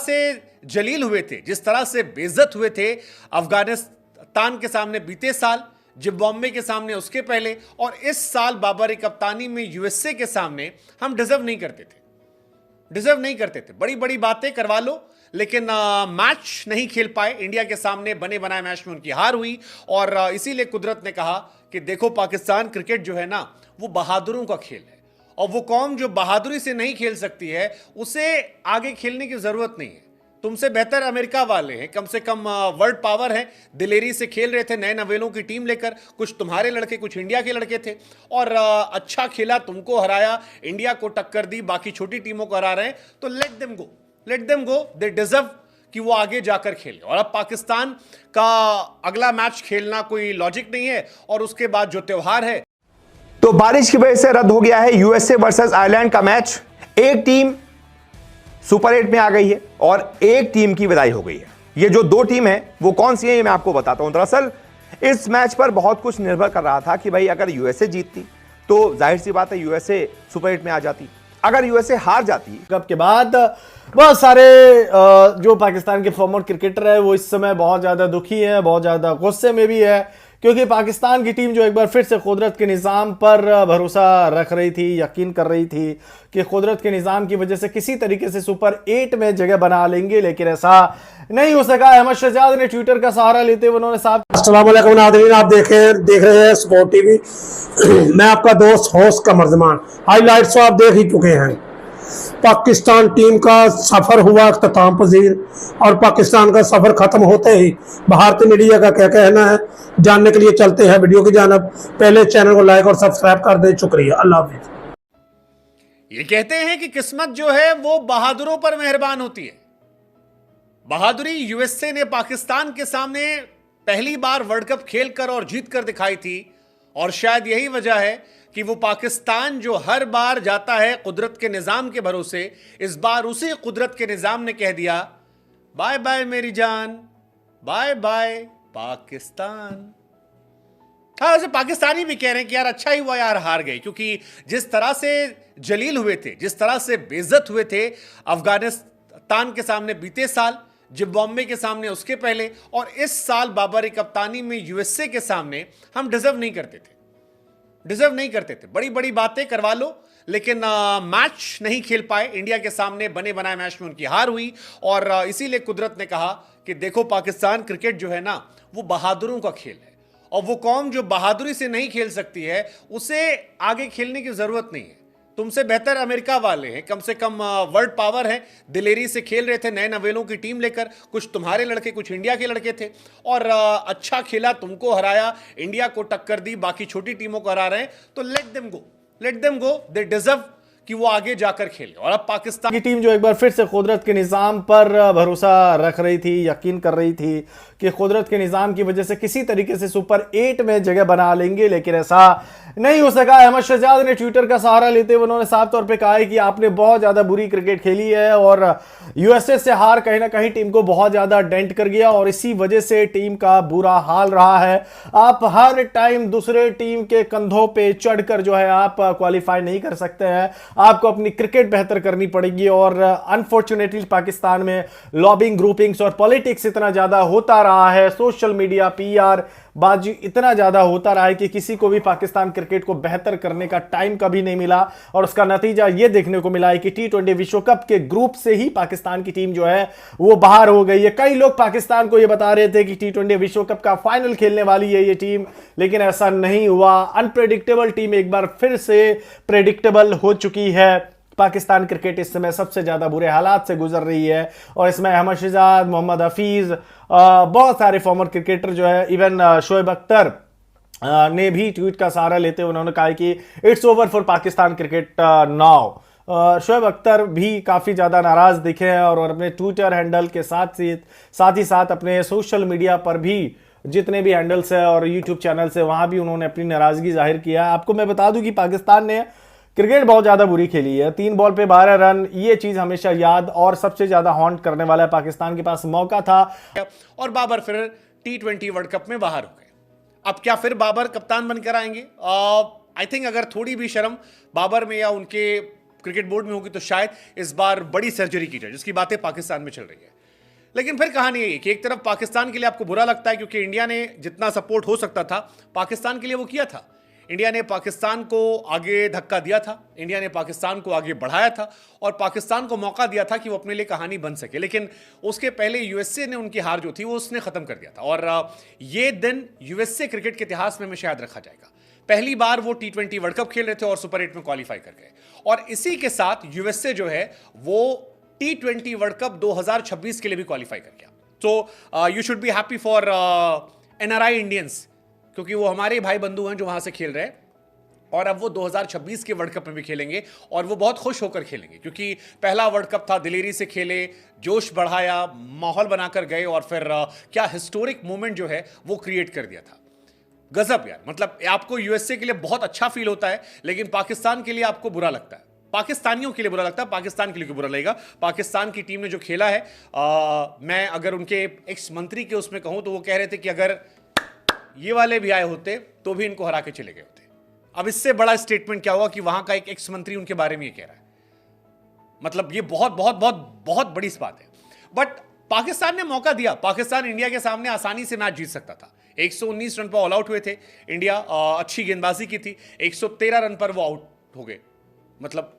से जलील हुए थे, जिस तरह से बेइज्जत हुए थे अफगानिस्तान के सामने बीते साल, जिम्बाब्वे के सामने उसके पहले, और इस साल बाबरी कप्तानी में यूएसए के सामने, हम डिजर्व नहीं करते थे। बड़ी बड़ी बातें करवा लो, लेकिन मैच नहीं खेल पाए। इंडिया के सामने बने बनाए मैच में उनकी हार हुई, और इसीलिए कुदरत ने कहा कि देखो पाकिस्तान क्रिकेट जो है ना, वो बहादुरों का खेल है, और वो कौम जो बहादुरी से नहीं खेल सकती है उसे आगे खेलने की जरूरत नहीं है। तुमसे बेहतर अमेरिका वाले हैं, कम से कम वर्ल्ड पावर है, दिलेरी से खेल रहे थे नए नवेलों की टीम लेकर, कुछ तुम्हारे लड़के कुछ इंडिया के लड़के थे, और अच्छा खेला, तुमको हराया, इंडिया को टक्कर दी, बाकी छोटी टीमों को हरा रहे हैं, तो let them go, they deserve कि वो आगे जाकर खेले। और अब पाकिस्तान का अगला मैच खेलना कोई लॉजिक नहीं है, और उसके बाद जो त्योहार है, तो बारिश की वजह से रद्द हो गया है यूएसए वर्सेस आयरलैंड का मैच। एक टीम सुपर 8 में आ गई है और एक टीम की विदाई हो गई है। ये जो दो टीम है वो कौन सी है, ये मैं आपको बताता हूं। दरअसल इस मैच पर बहुत कुछ निर्भर कर रहा था कि भाई अगर यूएसए जीतती तो जाहिर सी बात है यूएसए सुपर 8 में आ जाती, अगर यूएसए हार जाती। कप के बाद बहुत सारे जो पाकिस्तान के फॉर्मर क्रिकेटर है वो इस समय बहुत ज्यादा दुखी है, बहुत ज्यादा गुस्से में भी है, क्योंकि पाकिस्तान की टीम जो एक बार फिर से कुदरत के निज़ाम पर भरोसा रख रही थी, यकीन कर रही थी कि कुदरत के निज़ाम की वजह से किसी तरीके से सुपर 8 में जगह बना लेंगे, लेकिन ऐसा नहीं हो सका। अहमद शहजाद ने ट्विटर का सहारा लेते हुए उन्होंने साफ अस्सलाम वालेकुम नाज़रीन, आप देख रहे हैं स्पोर्ट टीवी। मैं आपका दोस्त होस्ट कमर जमान। हाईलाइट्स आप देख ही चुके हैं। पाकिस्तान टीम का सफर हुआ इख्तिताम पजीर, और पाकिस्तान का सफर खत्म होते ही भारतीय मीडिया का क्या कहना है जानने के लिए चलते हैं वीडियो की जानब। पहले चैनल को लाइक और सब्सक्राइब कर दें। शुक्रिया, अल्लाह हाफिज़। ये कहते हैं कि किस्मत जो है वो बहादुरों पर मेहरबान होती है। बहादुरी यूएसए ने पाकिस्तान के सामने पहली बार वर्ल्ड कप खेलकर और जीतकर दिखाई थी, और शायद यही वजह है कि वो पाकिस्तान जो हर बार जाता है कुदरत के निज़ाम के भरोसे, इस बार उसी कुदरत के निज़ाम ने कह दिया बाय बाय मेरी जान, बाय बाय पाकिस्तान। हाँ, वैसे पाकिस्तानी भी कह रहे हैं कि यार अच्छा ही हुआ यार हार गए, क्योंकि जिस तरह से जलील हुए थे, जिस तरह से बेइज्जत हुए थे अफगानिस्तान के सामने बीते साल, जिम्बाब्वे के सामने उसके पहले, और इस साल बाबरी कप्तानी में यूएसए के सामने, हम डिजर्व नहीं करते थे। बड़ी बड़ी बातें करवा लो, लेकिन मैच नहीं खेल पाए। इंडिया के सामने बने बनाए मैच में उनकी हार हुई, और इसीलिए कुदरत ने कहा कि देखो पाकिस्तान क्रिकेट जो है ना, वो बहादुरों का खेल है, और वो कौम जो बहादुरी से नहीं खेल सकती है उसे आगे खेलने की जरूरत नहीं है। तुमसे बेहतर अमेरिका वाले हैं, कम से कम वर्ल्ड पावर है, दिलेरी से खेल रहे थे नए नवेलों की टीम लेकर, कुछ तुम्हारे लड़के कुछ इंडिया के लड़के थे, और अच्छा खेला, तुमको हराया, इंडिया को टक्कर दी, बाकी छोटी टीमों को हरा रहे हैं, तो let them go, they deserve कि वो आगे जाकर खेले। और अब पाकिस्तान की टीम जो एक बार फिर से कुदरत के निज़ाम पर भरोसा रख रही थी, यकीन कर रही थी कि कुदरत के निज़ाम की वजह से किसी तरीके से सुपर 8 में जगह बना लेंगे, लेकिन ऐसा नहीं हो सका। अहमद शहजाद ने ट्विटर का सहारा लेते हुए उन्होंने साफ तौर पे कहा है कि आपने बहुत ज्यादा बुरी क्रिकेट खेली है, और यूएसए से हार कहीं ना कहीं टीम को बहुत ज्यादा डेंट कर गया, और इसी वजह से टीम का बुरा हाल रहा है। आप हर टाइम दूसरे टीम के कंधों पे चढ़कर जो है आप क्वालिफाई नहीं कर सकते हैं, आपको अपनी क्रिकेट बेहतर करनी पड़ेगी। और अनफॉर्चुनेटली पाकिस्तान में लॉबिंग, ग्रुपिंग्स और पॉलिटिक्स इतना ज्यादा होता रहा है, सोशल मीडिया, पीआर बाजी इतना ज्यादा होता रहा है कि किसी को भी पाकिस्तान क्रिकेट को बेहतर करने का टाइम कभी नहीं मिला, और उसका नतीजा यह देखने को मिला है कि T20 विश्व कप के ग्रुप से ही पाकिस्तान की टीम जो है वो बाहर हो गई है। कई लोग पाकिस्तान को यह बता रहे थे कि T20 विश्व कप का फाइनल खेलने वाली है ये टीम, लेकिन ऐसा नहीं हुआ। अनप्रेडिक्टेबल टीम एक बार फिर से प्रेडिक्टेबल हो चुकी है। पाकिस्तान क्रिकेट इस समय सबसे ज्यादा बुरे हालात से गुजर रही है, और इसमें अहमद शहजाद, मोहम्मद हफीज, बहुत सारे फॉर्मर क्रिकेटर जो है, इवन शोएब अख्तर ने भी ट्वीट का सहारा लेते हुए उन्होंने कहा कि it's over for Pakistan cricket now. Shoaib Akhtar भी काफी ज्यादा नाराज दिखे हैं, और अपने ट्विटर हैंडल के साथ ही साथ अपने सोशल मीडिया पर भी जितने भी हैंडल्स है और यूट्यूब चैनल से, वहां भी उन्होंने अपनी नाराजगी जाहिर किया। आपको मैं बता दूं कि पाकिस्तान ने क्रिकेट बहुत ज्यादा बुरी खेली है, 3 बॉल पे 12 रन, ये चीज हमेशा याद और सबसे ज्यादा हॉन्ट करने वाला है। पाकिस्तान के पास मौका था, और बाबर फिर T20 वर्ल्ड कप में बाहर हो गए। अब क्या फिर बाबर कप्तान बनकर आएंगे? आई थिंक अगर थोड़ी भी शर्म बाबर में या उनके क्रिकेट बोर्ड में होगी तो शायद इस बार बड़ी सर्जरी की जाए, जिसकी बातें पाकिस्तान में चल रही है। लेकिन फिर कहानी यही कि एक तरफ पाकिस्तान के लिए आपको बुरा लगता है क्योंकि इंडिया ने जितना सपोर्ट हो सकता था पाकिस्तान के लिए वो किया था। इंडिया ने पाकिस्तान को आगे धक्का दिया था, इंडिया ने पाकिस्तान को आगे बढ़ाया था और पाकिस्तान को मौका दिया था कि वो अपने लिए कहानी बन सके। लेकिन उसके पहले यूएसए ने उनकी हार जो थी वो उसने खत्म कर दिया था और ये दिन यूएसए क्रिकेट के इतिहास में शायद रखा जाएगा। पहली बार वो T20 वर्ल्ड कप खेल रहे थे और सुपर 8 में क्वालिफाई कर गए और इसी के साथ यूएसए जो है वो T20 वर्ल्ड कप 2026 के लिए भी क्वालिफाई कर गया। तो you should be happy for NRI Indians, क्योंकि वो हमारे भाई बंधु हैं जो वहां से खेल रहे हैं और अब वो 2026 के वर्ल्ड कप में भी खेलेंगे और वो बहुत खुश होकर खेलेंगे क्योंकि पहला वर्ल्ड कप था, दिलेरी से खेले, जोश बढ़ाया, माहौल बनाकर गए और फिर क्या हिस्टोरिक मोमेंट जो है वो क्रिएट कर दिया था। गजब यार, मतलब आपको यूएसए के लिए बहुत अच्छा फील होता है लेकिन पाकिस्तान के लिए आपको बुरा लगता है, पाकिस्तानियों के लिए बुरा लगता है। पाकिस्तान के लिए क्यों बुरा लगेगा? पाकिस्तान की टीम ने जो खेला है, मैं अगर उनके एक्स मंत्री के उसमें कहूं तो वो कह रहे थे कि अगर ये वाले भी आए होते तो भी इनको हरा के चले गए होते। अब इससे बड़ा स्टेटमेंट क्या हुआ कि वहां का एक एक्स मंत्री उनके बारे में ये कह रहा है, मतलब ये बहुत बहुत बहुत बहुत बड़ी बात है। बट पाकिस्तान ने मौका दिया, पाकिस्तान इंडिया के सामने आसानी से मैच जीत सकता था। 119 रन पर ऑल आउट हुए थे इंडिया, अच्छी गेंदबाजी की थी, 113 रन पर वो आउट हो गए, मतलब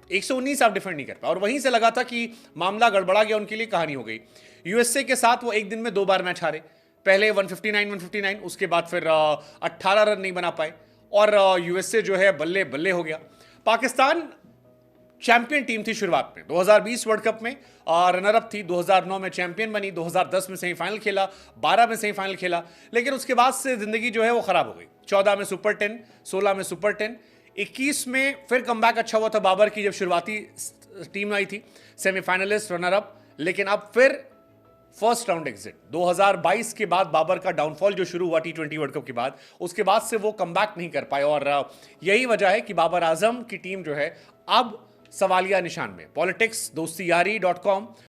119 आप डिफेंड नहीं कर पाए और वहीं से लगा था कि मामला गड़बड़ा गया, उनके लिए कहानी हो गई। यूएसए के साथ वो एक दिन में 2 बार मैच हारे, पहले 159, उसके बाद फिर 18 रन नहीं बना पाए और यूएसए जो है बल्ले बल्ले हो गया। पाकिस्तान चैंपियन टीम थी शुरुआत में, 2020 वर्ल्ड कप में रनर अप थी, 2009 में चैंपियन बनी, 2010 में सेमीफाइनल खेला, 12 में सेमीफाइनल खेला, लेकिन उसके बाद से जिंदगी जो है वो खराब हो गई। 14 में सुपर 10, 16 में सुपर 10, 21 में फिर कमबैक अच्छा हुआ था बाबर की जब शुरुआती टीम आई थी, सेमीफाइनलिस्ट, रनर अप, लेकिन अब फिर फर्स्ट राउंड एग्जिट। 2022 के बाद बाबर का डाउनफॉल जो शुरू हुआ T20 वर्ल्ड कप के बाद, उसके बाद से वो कमबैक नहीं कर पाए और यही वजह है कि बाबर आजम की टीम जो है अब सवालिया निशान में। पॉलिटिक्स दोस्ती यारी .com